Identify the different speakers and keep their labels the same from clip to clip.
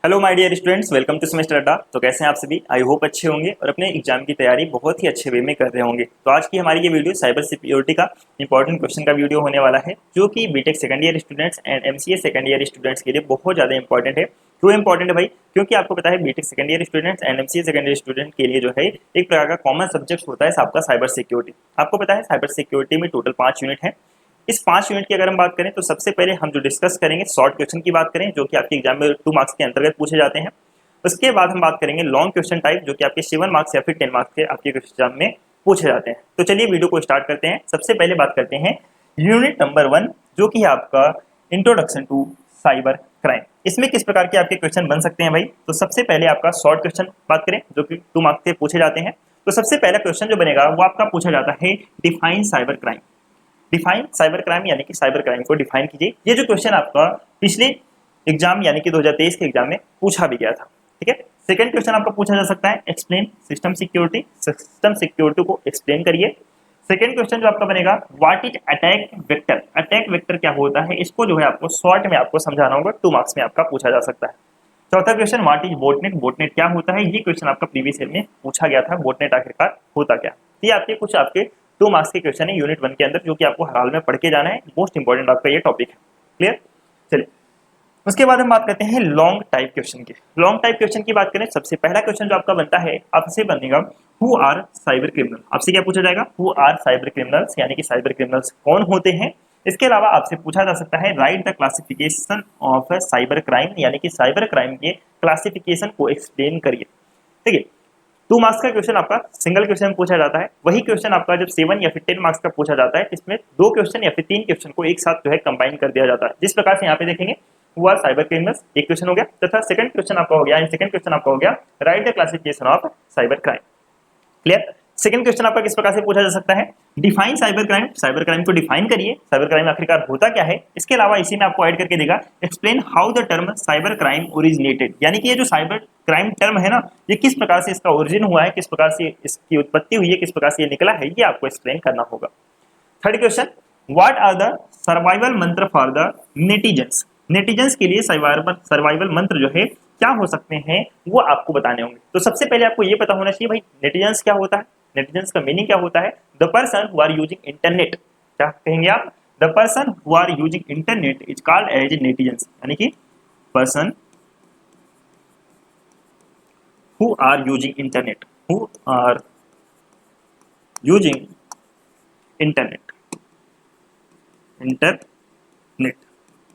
Speaker 1: Hello my dear students, welcome to semester Adda. तो कैसे हैं आप सभी? आई होप अच्छे होंगे और अपने एग्जाम की तैयारी बहुत ही अच्छे वे में कर रहे होंगे। तो आज की हमारी ये वीडियो साइबर सिक्योरिटी का इंपॉर्टेंट क्वेश्चन का वीडियो होने वाला है, जो कि BTech second year students and MCA second year students के लिए बहुत ज़्यादा इंपॉर्टेंट है। क्यों इंपॉर्टेंट है भाई? क्योंकि आपको पता है BTech second year students and MCA second year student के लिए जो है एक प्रकार का कॉमन सब्जेक्ट होता है आपका साइबर सिक्योरिटी। आपको पता है साइबर सिक्योरिटी में टोटल 5 यूनिट है। इस 5 यूनिट की अगर हम बात करें तो सबसे पहले हम जो डिस्कस करेंगे शॉर्ट क्वेश्चन की बात करें, जो कि आपके एग्जाम में 2 मार्क्स के अंतर्गत पूछे जाते हैं। उसके बाद हम बात करेंगे लॉन्ग क्वेश्चन टाइप, जो कि आपके 7 मार्क्स या फिर 10 मार्क्स के आपके एग्जाम में पूछे जाते हैं। तो चलिए वीडियो को स्टार्ट करते हैं। सबसे पहले बात करते हैं यूनिट नंबर 1, जो कि है आपका इंट्रोडक्शन टू साइबर क्राइम। इसमें किस प्रकार के आपके क्वेश्चन बन सकते हैं भाई? तो सबसे पहले आपका शॉर्ट क्वेश्चन बात करें, जो कि 2 मार्क्स के पूछे जाते हैं। तो सबसे पहला क्वेश्चन जो बनेगा वो आपका पूछा जाता है define cyber crime. Define cyber crime यानी कि साइबर क्राइम को डिफाइन कीजिए। ये जो क्वेश्चन आपका पिछले एग्जाम यानी कि 2023 के एग्जाम में पूछा भी गया था। ठीक है। सेकंड क्वेश्चन आपका पूछा जा सकता है explain system security. System security को एक्सप्लेन करिए। सेकंड क्वेश्चन जो आपका बनेगा what is attack vector. Attack vector क्या होता है, इसको जो है आपको शॉर्ट में आपको समझाना होगा। 2 मार्क्स में आपका पूछा जा सकता है। चौथा question what is botnet. Botnet क्या होता है, ये क्वेश्चन आपका प्रीवियस ईयर में पूछा गया था। बोटनेट आखिरकार होता क्या? ये आपके कुछ आपके 2 मार्क्स के क्वेश्चन है यूनिट 1 के अंदर, जो कि आपको हर हाल में पढ़ के जाना है। मोस्ट इंपॉर्टेंट आपका ये टॉपिक है। क्लियर? चलिए, उसके बाद हम बात करते हैं लॉन्ग टाइप क्वेश्चन की। लॉन्ग टाइप क्वेश्चन की बात करें, सबसे पहला क्वेश्चन जो आपका बनता है आपसे बनेगा हु आर साइबर क्रिमिनल। आपसे क्या पूछा जाएगा? हु आर साइबर क्रिमिनल्स, यानी कि साइबर क्रिमिनल्स कौन होते हैं। इसके अलावा आपसे पूछा जा सकता है right the classification of cyber crime, यानी कि साइबर क्राइम के क्लासिफिकेशन को एक्सप्लेन करिए। ठीक है। 2 मार्क्स का क्वेश्चन आपका सिंगल क्वेश्चन पूछा जाता है। वही क्वेश्चन आपका जब 7 या फिर 10 मार्क्स का पूछा जाता है, इसमें 2 क्वेश्चन या फिर 3 क्वेश्चन को एक साथ जो है कंबाइन कर दिया जाता है। जिस प्रकार से यहाँ पे देखेंगे हुआ साइबर क्रिमिनल्स एक क्वेश्चन हो गया, तथा सेकंड क्वेश्चन आपका हो गया, सेकंड क्वेश्चन आपका हो गया right the classification of cyber crime. Clear? Second question आपका किस प्रकार से पूछा जा सकता है define cyber crime. Cyber crime को डिफाइन करिए, साइबर क्राइम आखिरकार होता क्या है। इसके अलावा इसी में आपको ऐड करके देगा explain how the term cyber crime originated, यानी कि ये जो साइबर क्राइम टर्म है ना, ये किस प्रकार से इसका ओरिजिन हुआ है, किस प्रकार से इसकी उत्पत्ति हुई है, किस प्रकार से ये निकला है, ये आपको एक्सप्लेन करना होगा। Third question what are the survival mantra for the netizens. Netizens के लिए सर्वाइवल मंत्र जो है क्या हो सकते हैं, वो आपको बताने होंगे। तो सबसे पहले आपको ये पता होना चाहिए भाई नेटिजन्स क्या होता है। नेटिजन्स का मीनिंग क्या होता है? The person who are using internet. क्या कहेंगे आप? The person who are using internet is called as netizens, यानी कि person who are using internet, who are using internet, internet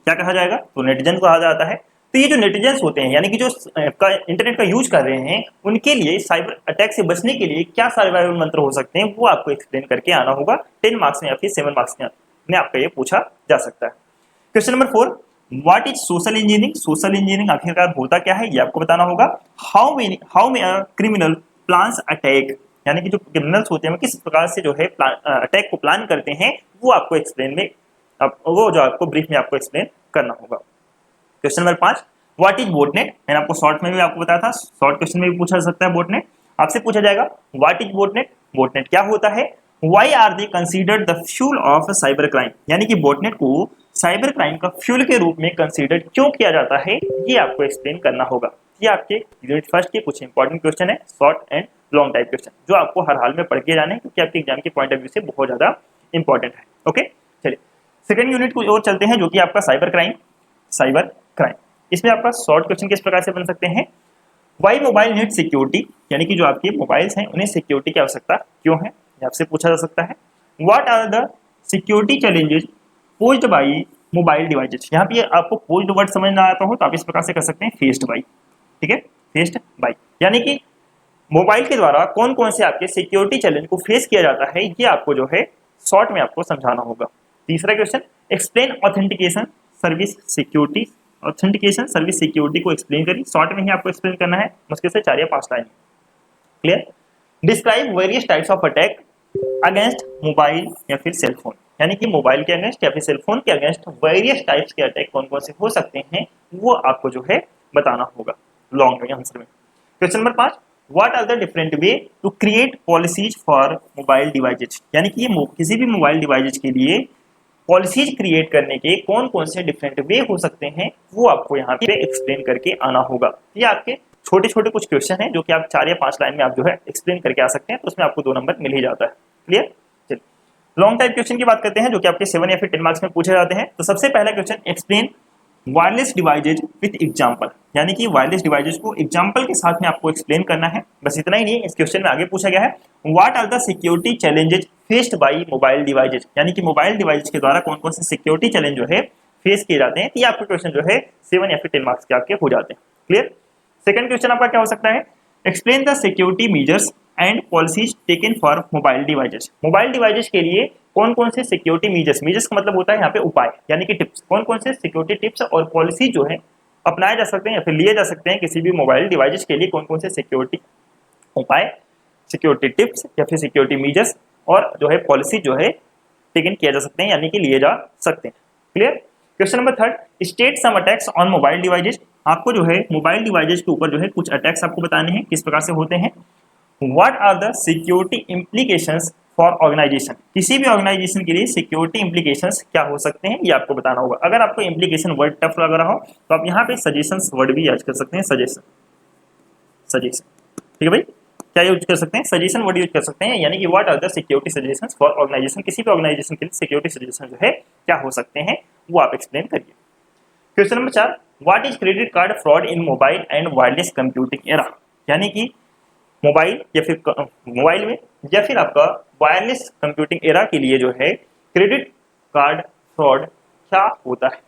Speaker 1: क्या कहा जाएगा? तो नेटिजन को कहा जाता है। तो ये जो नेटिजन्स होते हैं, यानी कि जो इंटरनेट का यूज कर रहे हैं, उनके लिए साइबर अटैक से बचने के लिए क्या सर्वाइवल मंत्र हो सकते हैं, वो आपको एक्सप्लेन करके आना होगा। 10 मार्क्स में या फिर 7 मार्क्स में आपका ये पूछा जा सकता है। Question number 4 what is social engineering. Social engineering आखिरकार होता क्या है, ये आपको बताना होगा। How may criminal plans attack, यानी कि जो क्रिमिनल्स होते हैं किस प्रकार से जो है अटैक को प्लान करते हैं, वो आपको एक्सप्लेन में वो जो आपको ब्रीफ में आपको एक्सप्लेन करना होगा। Question number 5 what is botnet. मैंने आपको शॉर्ट में भी आपको बताया था, शॉर्ट क्वेश्चन में भी पूछा जा सकता है बोटनेट। आपसे पूछा जाएगा व्हाट इज बोटनेट। बोटनेट क्या होता है? Why are they considered the fuel of cyber crime, यानी कि बोटनेट को साइबर क्राइम का फ्यूल के रूप में कंसीडर क्यों किया जाता है, ये आपको एक्सप्लेन करना होगा। ये आपके यूनिट फर्स्ट के कुछ इंपॉर्टेंट क्वेश्चन है, short and long type question, जो आपको हर हाल में पढ़ के जाना है, क्योंकि आपके एग्जाम के पॉइंट ऑफ व्यू से बहुत ज्यादा इंपॉर्टेंट है। ओके, चलिए सेकंड यूनिट को और चलते हैं, जो कि आपका साइबर क्राइम। साइबर क्राइम इसमें आपका शॉर्ट क्वेश्चन किस प्रकार से बन सकते हैं? वाई मोबाइल नीड सिक्योरिटी, यानी कि जो आपके मोबाइल्स हैं उन्हें सिक्योरिटी की आवश्यकता क्यों है, ये आपसे पूछा जा सकता है। What are the security challenges posed by mobile devices. यहाँ पे आपको पोज्ड वर्ड समझ ना आता हो तो आप इस प्रकार से कर सकते हैं फेस्ड बाई। ठीक है, फेस्ड बाई, यानी कि मोबाइल के द्वारा कौन कौन से आपके सिक्योरिटी चैलेंज को फेस किया जाता है, ये आपको जो है शॉर्ट में आपको समझाना होगा। तीसरा question explain authentication service security. Authentication service security को एक्सप्लेन करिए, शॉर्ट में ही आपको एक्सप्लेन करना है, मुश्किल से 4 या 5 line. Clear? Describe various types of attack against mobile या फिर सेल फोन, यानी कि मोबाइल के अगेंस्ट या फिर सेल फोन के अगेंस्ट वेरियस टाइप्स के अटैक कौन कौन से हो सकते हैं, वो आपको जो है बताना होगा लॉन्ग में आंसर में। Question number 5 what are the different way to create policies for mobile devices, यानी कि ये किसी भी मोबाइल डिवाइसेज के लिए पॉलिसीज क्रिएट करने के कौन कौन से डिफरेंट वे हो सकते हैं वो आपको यहाँ पे एक्सप्लेन करके आना होगा। ये आपके छोटे छोटे कुछ क्वेश्चन हैं जो कि आप 4 या 5 लाइन में आप जो है एक्सप्लेन करके आ सकते हैं, तो उसमें आपको 2 नंबर मिल ही जाता है। क्लियर। चलिए लॉन्ग टाइप क्वेश्चन की बात करते हैं जो कि आपके 7 या फिर 10 मार्क्स में पूछे जाते हैं। तो सबसे पहला question, explain wireless devices with example, यानी कि वायरलेस डिवाइसेज को एग्जांपल के साथ में आपको एक्सप्लेन करना है। बस इतना ही नहीं, इस क्वेश्चन में आगे पूछा गया है what are the security challenges faced by mobile devices, यानी कि मोबाइल डिवाइसेज के द्वारा कौन कौन से सिक्योरिटी चैलेंज जो है फेस किए जाते हैं। तो ये आपके क्वेश्चन जो है 7 या फिर 10 मार्क्स के आपके हो जाते हैं। क्लियर। सेकंड क्वेश्चन आपका क्या हो सकता है, explain the security measures and policies taken for mobile devices. Mobile devices के लिए कौन कौन से सिक्योरिटी मेजर्स, मेजर्स का मतलब होता है यहाँ पे उपाय यानी कि टिप्स, कौन कौन से सिक्योरिटी टिप्स और पॉलिसी जो है अपनाए जा सकते हैं या फिर लिए जा सकते हैं किसी भी मोबाइल डिवाइसेज के लिए, कौन कौन से सिक्योरिटी उपाय, सिक्योरिटी टिप्स या फिर सिक्योरिटी मेजर्स और जो है पॉलिसी जो है टेकन किया जा सकते हैं यानी कि लिए जा सकते हैं। Clear. Question number third, state some attacks on mobile devices. आपको जो है मोबाइल डिवाइसेज के ऊपर जो है कुछ अटैक्स आपको बताने हैं, किस प्रकार से होते हैं। What are the security implications for organisation, किसी भी ऑर्गेनाइजेशन के लिए सिक्योरिटी इम्प्लीकेशंस क्या हो सकते हैं ये आपको बताना होगा। अगर आपको इम्प्लीकेशन वर्ड टफ लग रहा हो तो आप यहाँ पे सजेशंस वर्ड भी यूज कर सकते हैं, सजेशन, सजेशन, ठीक है भाई, क्या यूज कर सकते हैं, सजेशन वर्ड यूज कर सकते हैं, यानी कि what are the security suggestions for organisation, किसी भी ऑर्गेनाइजेशन के लिए सिक्योरिटी सजेशन जो है क्या हो सकते हैं वो आप एक्सप्लेन करिए। Question number 4, what is credit card fraud in mobile and wireless computing era, यानी कि मोबाइल या फिर मोबाइल में या फिर आपका वायरलेस कंप्यूटिंग एरा के लिए जो है क्रेडिट कार्ड फ्रॉड क्या होता है।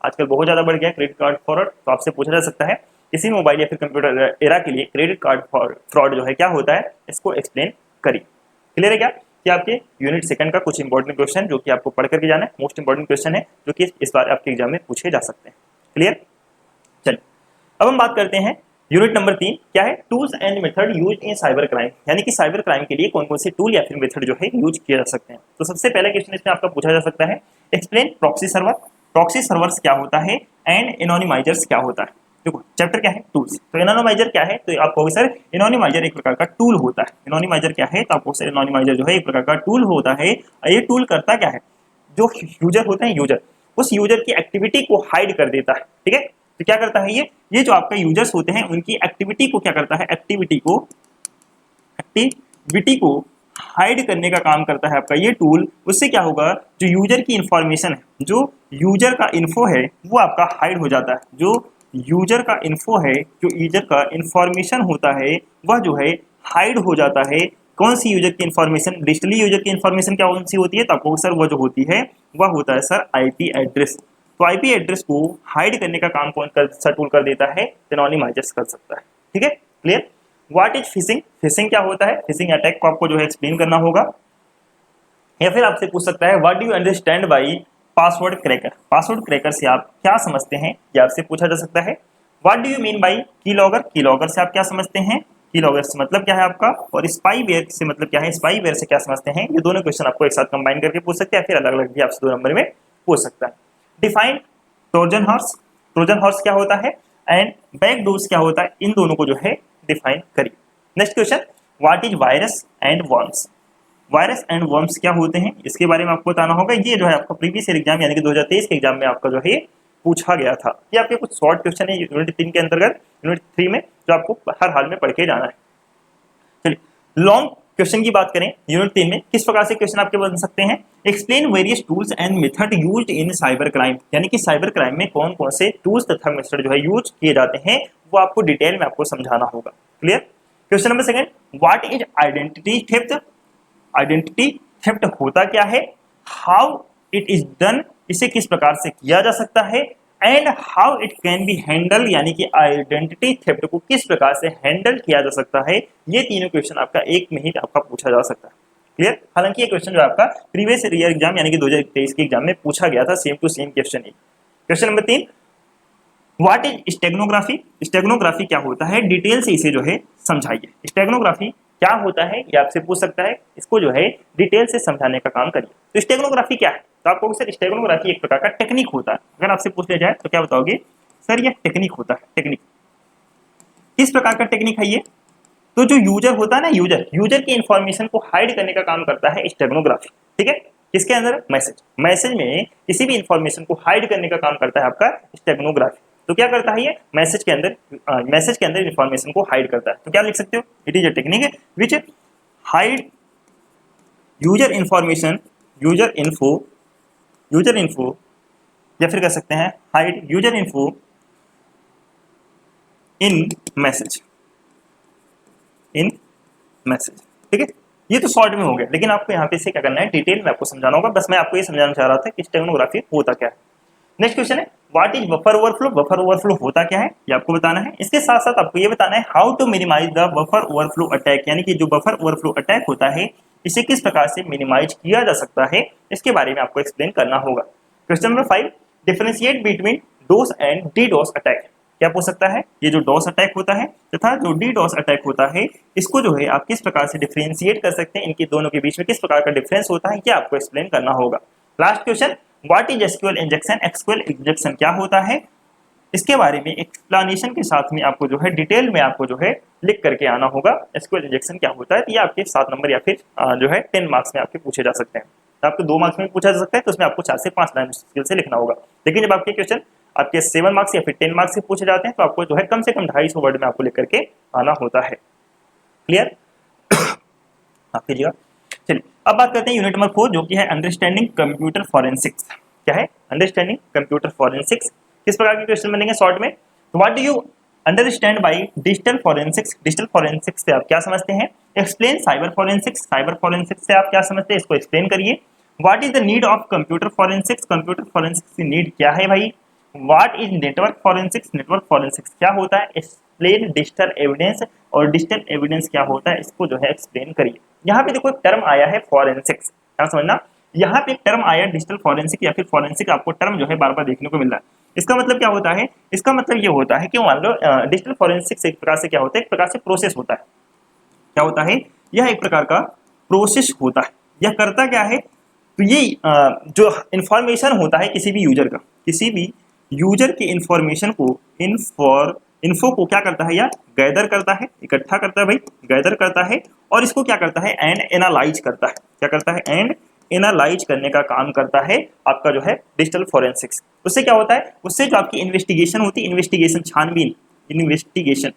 Speaker 1: आजकल बहुत ज़्यादा बढ़ गया है क्रेडिट कार्ड फ्रॉड, तो आपसे पूछा जा सकता है किसी मोबाइल या फिर कंप्यूटर एरा के लिए क्रेडिट कार्ड फ्रॉड जो है क्या होता है, इसको एक्सप्लेन करिए। क्लियर है क्या कि आपके यूनिट सेकंड का कुछ इंपॉर्टेंट क्वेश्चन जो कि आपको पढ़ करके जाना है, मोस्ट इंपॉर्टेंट क्वेश्चन है जो कि इस बार आपके एग्जाम में पूछे जा सकते हैं। क्लियर। चलिए अब हम बात करते हैं यूनिट नंबर 3 क्या है, tools and method use in cyber crime, यानी कि साइबर क्राइम के लिए कौन कौन से टूल या फिर मेथड जो है यूज किए जा सकते हैं। तो सबसे पहला क्वेश्चन इसमें आपका पूछा जा सकता है, explain proxy server, proxy servers क्या होता है एंड एनोनिमाइजर्स क्या होता है। देखो चैप्टर क्या है, टूल्स, तो एनोनिमाइजर क्या है, तो आप कहोगे सर एनोनिमाइजर एक प्रकार का टूल होता है। एनोनिमाइजर क्या है, तो आपको सर एनोनिमाइजर जो है एक प्रकार का टूल होता है। ये टूल करता क्या है, जो यूजर होते हैं यूजर, उस यूजर की एक्टिविटी को हाइड कर देता है। ठीक है, तो क्या करता है ये जो आपका यूजर्स होते हैं उनकी एक्टिविटी को क्या करता है, एक्टिविटी को हाइड करने का काम करता है आपका ये टूल। उससे क्या होगा, जो यूजर की इंफॉर्मेशन है, जो यूजर का इन्फो है वो आपका हाइड हो जाता है। जो यूजर का इन्फो है, जो यूजर का इंफॉर्मेशन होता है वह जो है हाइड हो जाता है। कौन सी यूजर की इंफॉर्मेशन, डिजिटली यूजर की इंफॉर्मेशन क्या कौन सी होती है, तो आपको सर वो जो होती है वह होता है सर आईपी एड्रेस। तो आईपी एड्रेस को हाइड करने का काम कौन सा टूल कर देता है, एनोनिमाइजर्स कर सकता है। ठीक है, clear. What is fishing, fishing क्या होता है, फिशिंग अटैक को आपको जो है एक्सप्लेन करना होगा। या फिर आपसे पूछ सकता है what do you understand by password cracker, password cracker से आप क्या समझते हैं, ये आपसे पूछा जा सकता है। What do you mean by keylogger, keylogger से आप क्या समझते हैं, कीलॉगर से मतलब क्या है आपका, और स्पाईवेयर से मतलब क्या है, स्पाईवेयर से क्या समझते हैं। ये दोनों क्वेश्चन आपको एक साथ कंबाइन करके पूछ सकते हैं, फिर अलग अलग भी आपसे 2 नंबर में पूछ सकता है। Define Trojan horse, Trojan horse क्या होता है एंड बैकडोर्स क्या होता है, इन दोनों को जो है डिफाइन करिए। Next question, what is virus and worms, virus and worms क्या होते हैं इसके बारे में आपको बताना होगा। ये जो है आपका प्रीवियस ईयर एग्जाम यानी कि 2023 के एग्जाम में आपका जो है पूछा गया था। ये आपके कुछ शॉर्ट क्वेश्चन है यूनिट 3 के अंतर्गत, यूनिट 3 में जो आपको हर हाल में पढ़ के जाना है। चलिए लॉन्ग क्वेश्चन की बात करें, यूनिट 3 में किस प्रकार से क्वेश्चन आपके बन सकते हैं, explain various tools and method used in cyber crime, यानी कि साइबर क्राइम में कौन कौन से टूल्स तथा मेथड जो है यूज किए जाते हैं वो आपको डिटेल में आपको समझाना होगा। Clear. Question number 2, what is identity theft, identity theft होता क्या है, हाउ इट इज डन, इसे किस प्रकार से किया जा सकता है, and how it can be handle, यानी कि आइडेंटिटी थेफ्ट को किस प्रकार से हैंडल किया जा सकता है। ये तीनों क्वेश्चन आपका एक में ही आपका पूछा जा सकता है। क्लियर। हालांकि ये क्वेश्चन जो आपका प्रीवियस ईयर एग्जाम यानी कि 2023 के एग्जाम में पूछा गया था, सेम टू सेम क्वेश्चन ही। Question number 3, what is steganography, steganography क्या होता है, डिटेल से इसे जो है समझाइए। स्टेगनोग्राफी क्या होता है ये आपसे पूछ सकता है, इसको जो है डिटेल से समझाने का काम करिए। तो स्टेगनोग्राफी क्या है, तो आपको सर स्टेगनोग्राफी एक प्रकार का टेक्निक होता है। अगर आपसे पूछ लिया जाए तो क्या बताओगे, सर ये टेक्निक होता है। टेक्निक किस प्रकार का टेक्निक है ये, तो जो यूजर होता है ना, यूजर की इंफॉर्मेशन को हाइड करने का काम करता है स्टेगनोग्राफी। ठीक है, किसके अंदर? मैसेज। मैसेज में किसी भी इंफॉर्मेशन को हाइड करने का काम करता है आपका स्टेगनोग्राफी। तो क्या करता है ये? मैसेज के अंदर इंफॉर्मेशन को हाइड करता है। तो क्या लिख सकते हो? It is a technique which hide user information, user info, या फिर कह सकते हैं हाइड यूजर इन्फो इन मैसेज, ठीक है। ये तो शॉर्ट में हो गया, लेकिन आपको यहाँ पे से क्या करना है, डिटेल में आपको समझाना होगा। बस मैं आपको ये समझाना चाह रहा था कि स्टेगनोग्राफी होता क्या है। नेक्स्ट क्वेश्चन है what is buffer overflow. Buffer overflow होता क्या है ये आपको बताना है। इसके साथ साथ आपको ये बताना है how to minimise the buffer overflow attack, यानी कि जो बफर ओवरफ्लो अटैक होता है इसे किस प्रकार से मिनिमाइज किया जा सकता है, इसके बारे में आपको एक्सप्लेन करना होगा। Question number 5 differentiate between dose and DDoS attack. क्या पूछ सकता है? ये जो डॉस अटैक होता है तथा जो डीडोस अटैक होता है, इसको जो है आप किस प्रकार से डिफरेंशिएट कर सकते हैं, इनके दोनों के बीच में किस प्रकार का डिफरेंस होता है, ये आपको एक्सप्लेन करना होगा। Last question what is SQL injection. SQL injection क्या होता है, इसके बारे में एक्सप्लेनेशन के साथ में आपको जो है डिटेल में आपको जो है लिख करके आना होगा। एसक्यूएल इंजेक्शन क्या होता है, तो ये आपके 7 नंबर या फिर जो है 10 मार्क्स में आपके पूछे जा सकते हैं। तो आपको 2 मार्क्स में पूछा जा सकता है, तो उसमें आपको 4 से 5 लाइन स्किल से लिखना होगा। लेकिन जब आपके क्वेश्चन आपके 7 मार्क्स या फिर 10 मार्क्स से पूछे जाते हैं, तो आपको जो है कम से कम 250 वर्ड में आपको लिख करके आना होता है। क्लियर? आप कीजिएगा। चलिए अब बात करते हैं यूनिट नंबर 4 जो कि है अंडरस्टैंडिंग कंप्यूटर फॉरेंसिक्स। क्या है? Understanding computer forensics. किस प्रकार के क्वेश्चन बनेंगे शॉर्ट में? तो what do you understand by digital forensics. Digital forensics से आप क्या समझते हैं? Explain cyber forensics. Cyber forensics से आप क्या समझते हैं, इसको एक्सप्लेन करिए। What is the need of computer forensics. Computer forensics की नीड क्या है भाई? What is network forensics. Network forensics क्या होता है? Explain digital evidence. और डिजिटल एविडेंस क्या होता है, इसको जो है एक्सप्लेन करिए। यहाँ पे देखो एक टर्म आया है फॉरेंसिक्स, क्या समझना, यहाँ पे एक टर्म आया डिजिटल फॉरेंसिक या फिर फॉरेंसिक, आपको टर्म जो है बार बार देखने को मिल रहा है। इसका मतलब क्या होता है? इसका मतलब ये होता है कि मान लो डिजिटल फॉरेंसिक्स एक प्रकार से क्या होता है, एक प्रकार से प्रोसेस होता है। क्या होता है? यह एक प्रकार का प्रोसेस होता है। यह करता क्या है? तो ये जो इंफॉर्मेशन होता है किसी भी यूजर का, किसी भी यूजर की इंफॉर्मेशन को इन्फो को क्या करता है यार? गैदर करता है, इकट्ठा करता है भाई, गैदर करता है। और इसको क्या करता है? एंड एनालाइज करता है। क्या करता है? एंड एनालाइज करने का काम करता है आपका जो है डिजिटल फॉरेंसिक्स। उससे क्या होता है? उससे जो आपकी इन्वेस्टिगेशन होती है, इन्वेस्टिगेशन छानबीन, इन्वेस्टिगेशन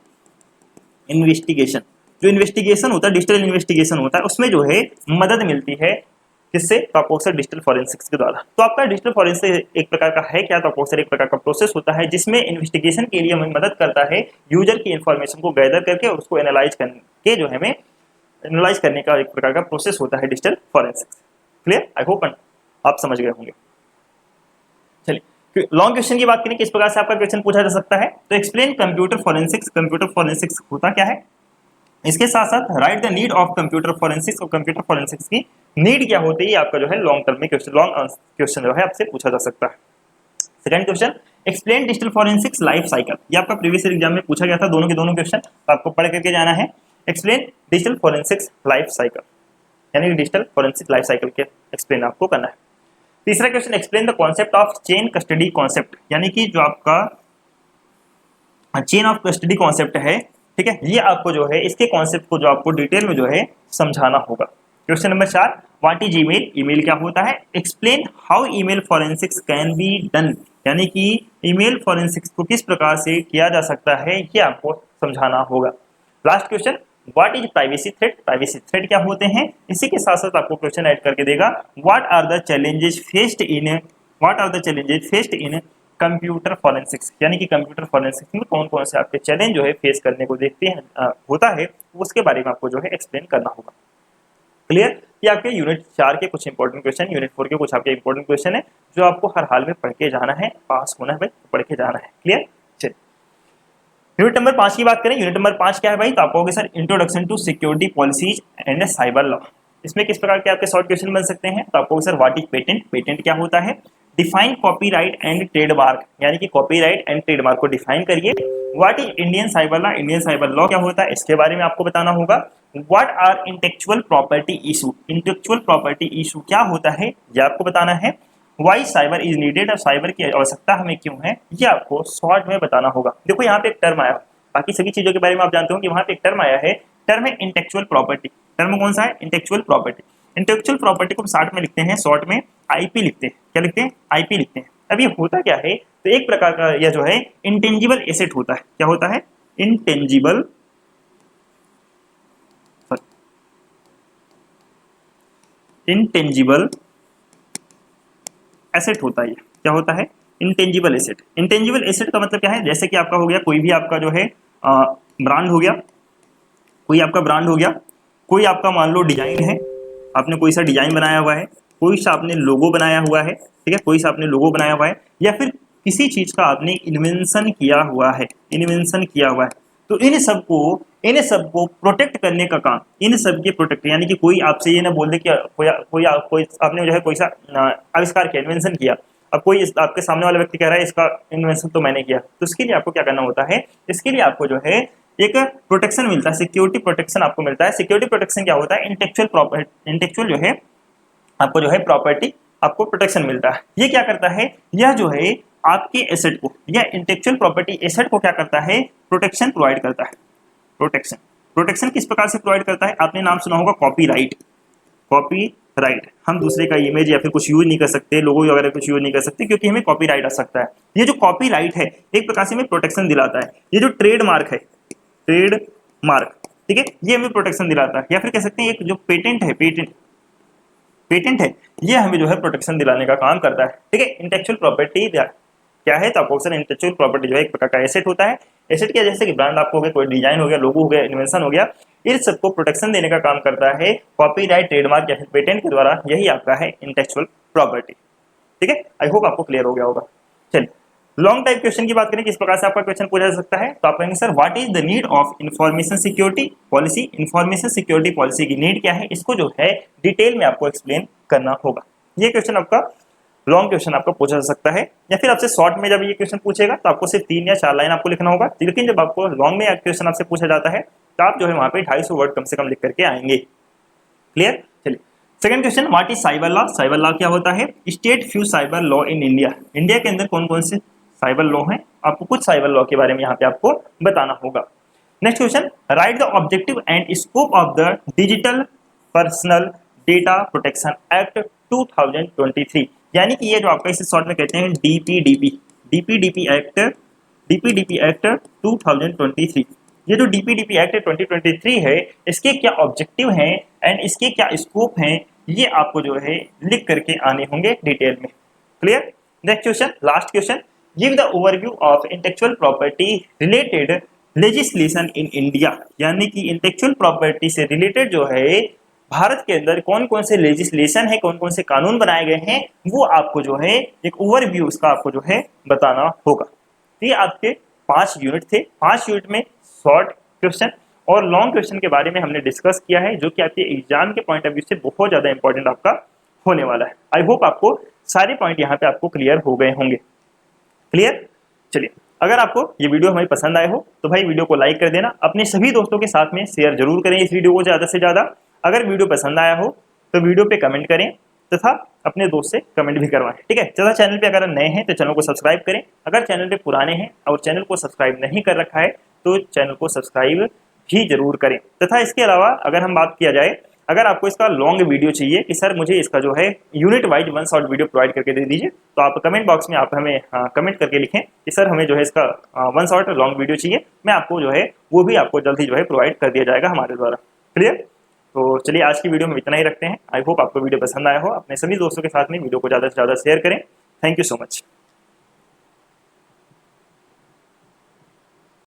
Speaker 1: जो इन्वेस्टिगेशन होता है, डिजिटल इन्वेस्टिगेशन होता है, उसमें जो है मदद मिलती है। किससे? तो आपको अक्सर डिजिटल फॉरेंसिक्स के द्वारा। तो आपका डिजिटल फॉरेंसिक्स एक प्रकार का है क्या? तो आपको अक्सर एक प्रकार का प्रोसेस होता है जिसमें इन्वेस्टिगेशन के लिए हमें मदद करता है यूजर की इन्फॉर्मेशन को गैदर करके और उसको एनालाइज करके जो हमें एनालाइज करने का एक प्रकार का प्रोसेस होता है digital forensics. Clear? I hope आप समझ गए होंगे। चलिए लॉन्ग क्वेश्चन की बात करें किस प्रकार से आपका क्वेश्चन पूछा जा सकता है। तो explain computer forensics. Computer forensics होता क्या है, इसके साथ साथ right the need of computer forensics. और कंप्यूटर फॉरेंसिक्स की नीड क्या होती है, आपका जो है लॉन्ग टर्म में क्वेश्चन, लॉन्ग क्वेश्चन जो है आपसे पूछा जा सकता है। Second question explain digital forensics life cycle. ये आपका प्रीवियस एग्जाम में पूछा गया था, दोनों के दोनों क्वेश्चन, तो आपको पढ़ करके जाना है। Explain digital forensics life cycle, यानी डिजिटल फॉरेंसिक लाइफ साइकिल के एक्सप्लेन आपको करना है। तीसरा question explain the concept of chain custody concept, यानी कि जो आपका चेन ऑफ कस्टडी कॉन्सेप्ट है, ठीक है, ये आपको जो है इसके कॉन्सेप्ट को जो आपको डिटेल में जो है समझाना होगा। Question number 4 what is email. Email क्या होता है? Explain how email forensics can be done, यानी कि ईमेल फॉरेंसिक्स को किस प्रकार से किया जा सकता है, ये आपको समझाना होगा। Last question what is privacy threat. Privacy threat क्या होते हैं, इसी के साथ साथ आपको क्वेश्चन ऐड करके देगा what are the challenges faced in computer forensics, यानी कि कंप्यूटर फॉरेंसिक्स में कौन कौन से आपके चैलेंज जो है फेस करने को देखते हैं होता है, उसके बारे में आपको जो है एक्सप्लेन करना होगा। क्लियर? ये आपके यूनिट 4 के कुछ इंपॉर्टेंट क्वेश्चन, यूनिट 4 के कुछ आपके इंपॉर्टेंट क्वेश्चन है जो आपको हर हाल में पढ़ के जाना है, पास होना है भाई, पढ़ के जाना है। क्लियर? चलिए यूनिट नंबर 5 की बात करें। यूनिट नंबर 5 क्या है भाई? तो आप कहोगे sir introduction to security policies and cyber law. इसमें किस प्रकार के आपके शॉर्ट क्वेश्चन बन सकते हैं? तो आप कहोगे sir what is patent. Patent क्या होता है? डिफाइन कॉपीराइट एंड ट्रेडमार्क, यानी कि कॉपीराइट एंड ट्रेडमार्क को डिफाइन करिए। What is Indian cyber law. Indian cyber law क्या होता है, इसके बारे में आपको बताना होगा। What are intellectual property issue. Intellectual property issue क्या होता है, ये आपको बताना है। वाई साइबर इज नीडेड, और साइबर की आवश्यकता हमें क्यों है, ये आपको शॉर्ट में बताना होगा। देखो यहाँ पे एक टर्म आया, बाकी सभी चीजों के बारे में आप जानते हो कि वहां पे एक टर्म आया है, टर्म है इंटेलेक्चुअल प्रॉपर्टी। टर्म कौन सा है? Intellectual property. इंटेलेक्चुअल प्रॉपर्टी को शॉर्ट में लिखते हैं, शॉर्ट में आईपी लिखते हैं। क्या लिखते हैं? आईपी लिखते हैं। अब ये होता क्या है, तो एक प्रकार का यह जो है इंटेंजिबल एसेट होता है। क्या होता है? इंटेंजिबल इंटेंजिबल एसेट होता है। क्या होता है? Intangible asset. इंटेंजिबल एसेट का मतलब क्या है? जैसे कि आपका हो गया कोई भी आपका जो है ब्रांड हो गया, कोई आपका ब्रांड हो गया, कोई आपका मान लो डिजाइन है, आपने कोई सा डिजाइन बनाया हुआ है, कोई सा आपने लोगो बनाया हुआ है, ठीक है, कोई सा आपने लोगो बनाया हुआ है, या फिर किसी चीज का आपने इन्वेंशन किया हुआ है, इन्वेंशन किया हुआ है। तो इन सबको प्रोटेक्ट करने का काम, इन सब के प्रोटेक्ट, यानी कि कोई आपसे ये ना बोल दे कि कोई आपने जो है कोई सा आविष्कार किया, इन्वेंशन किया, अब कोई आपके सामने वाला व्यक्ति कह रहा है इसका इन्वेंशन तो मैंने किया, तो इसके लिए आपको क्या करना होता है? इसके लिए आपको जो है एक प्रोटेक्शन मिलता है, सिक्योरिटी प्रोटेक्शन आपको मिलता है। सिक्योरिटी प्रोटेक्शन क्या होता है? इंटेलेक्चुअल जो है आपको जो है प्रॉपर्टी आपको प्रोटेक्शन मिलता है। ये क्या करता है? यह जो है आपके एसेट को, यह इंटेलेक्चुअल प्रॉपर्टी एसेट को क्या करता है? प्रोटेक्शन प्रोवाइड करता है। प्रोटेक्शन किस प्रकार से प्रोवाइड करता है? आपने नाम सुना होगा कॉपीराइट। कॉपीराइट, हम दूसरे का इमेज या फिर कुछ यूज नहीं कर सकते, लोगो वगैरह कुछ यूज नहीं कर सकते, क्योंकि हमें कॉपीराइट आ सकता है। ये जो कॉपीराइट है एक प्रकार से हमें प्रोटेक्शन दिलाता है। ये जो ट्रेडमार्क है, ट्रेडमार्क, ठीक है, ये हमें प्रोटेक्शन दिलाता है। या फिर कह सकते हैं एक जो पेटेंट है, पेटेंट है, ये हमें जो है प्रोटेक्शन दिलाने का काम करता है। ठीक है, इंटेलेक्चुअल प्रॉपर्टी क्या है? तो आपको ऑप्शन इंटेलेक्चुअल प्रॉपर्टी जो है एक प्रकार का एसेट होता है। एसेट क्या? जैसे कि ब्रांड आपको हो गया, कोई डिजाइन हो गया, लोगो हो गया, इन्वेंशन हो गया, इन सबको प्रोटेक्शन देने का काम करता है कॉपीराइट, ट्रेडमार्क या फिर पेटेंट के द्वारा। यही आपका है इंटेलेक्चुअल प्रॉपर्टी। ठीक है, आई होप आपको क्लियर हो गया होगा। चलिए, लॉन्ग टाइप क्वेश्चन की बात करें, किस प्रकार से आपका क्वेश्चन पूछा जा सकता है, तो आप कहेंगे sir what is the need of information security policy. Information security policy की नीड क्या है, इसको जो है डिटेल में आपको एक्सप्लेन करना होगा। ये क्वेश्चन आपका लॉन्ग क्वेश्चन आपको पूछा जा सकता है, या फिर आपसे शॉर्ट में जब ये क्वेश्चन पूछेगा तो आपको सिर्फ 3 या 4 लाइन आपको लिखना होगा। लेकिन जब आपको लॉन्ग में क्वेश्चन आपसे पूछा जाता है तो आप जो है वहां पे 250 वर्ड कम से कम लिख करके आएंगे। क्लियर? चलिए, second question, what is cyber law. Cyber law क्या होता है? State few cyber law in India. India के अंदर कौन कौन से साइबर लॉ हैं, आपको कुछ साइबर लॉ के बारे में यहाँ पे आपको बताना होगा। Next question, right the objective and scope of the digital personal data protection act 2023। यानी कि ये जो आपका इसे शॉर्ट में कहते हैं डीपीडीपी एक्ट 2023। ये जो डीपीडीपी एक्ट 2023 है, इसके क्या ऑब्जेक्टिव हैं एंड इसके क्या स्कोप हैं, ये आपको जो है लिख करके आने होंगे डिटेल में। Clear? Next question, last question, give the overview of intellectual property related legislation in India. यानी कि इंटेलेक्चुअल प्रॉपर्टी से रिलेटेड जो है भारत के अंदर कौन कौन से लेजिस्लेशन है, कौन कौन से कानून बनाए गए हैं, वो आपको जो है एक ओवरव्यू उसका आपको जो है बताना होगा। तो ये आपके 5 यूनिट थे। 5 यूनिट में शॉर्ट क्वेश्चन और लॉन्ग क्वेश्चन के बारे में हमने डिस्कस किया है, जो कि आपके एग्जाम के पॉइंट ऑफ व्यू से बहुत ज्यादा इंपॉर्टेंट आपका होने वाला है। आई होप आपको सारे पॉइंट यहाँ पे आपको क्लियर हो गए होंगे। क्लियर? चलिए, अगर आपको ये वीडियो हमें पसंद आए हो तो भाई वीडियो को लाइक कर देना, अपने सभी दोस्तों के साथ में शेयर जरूर करें इस वीडियो को ज़्यादा से ज़्यादा। अगर वीडियो पसंद आया हो तो वीडियो पे कमेंट करें तथा अपने दोस्त से कमेंट भी करवाएं। ठीक है, तथा चैनल पे अगर नए हैं तो चैनल को सब्सक्राइब करें। अगर चैनल पे पुराने हैं और चैनल को सब्सक्राइब नहीं कर रखा है तो चैनल को सब्सक्राइब भी जरूर करें। तथा इसके अलावा अगर हम बात किया जाए, अगर आपको इसका लॉन्ग वीडियो चाहिए कि सर मुझे इसका जो है unit wise 1 short video provide करके दे दीजिए, तो आप कमेंट बॉक्स में आप हमें कमेंट करके लिखें कि सर हमें जो है इसका 1 शॉर्ट लॉन्ग वीडियो चाहिए। मैं आपको जो है वो भी आपको जल्द ही जो है प्रोवाइड कर दिया जाएगा हमारे द्वारा। क्लियर? तो चलिए, आज की वीडियो में इतना ही रखते हैं। आई होप आपको वीडियो पसंद आया हो। अपने सभी दोस्तों के साथ में वीडियो को ज़्यादा से ज़्यादा शेयर करें। Thank you so much.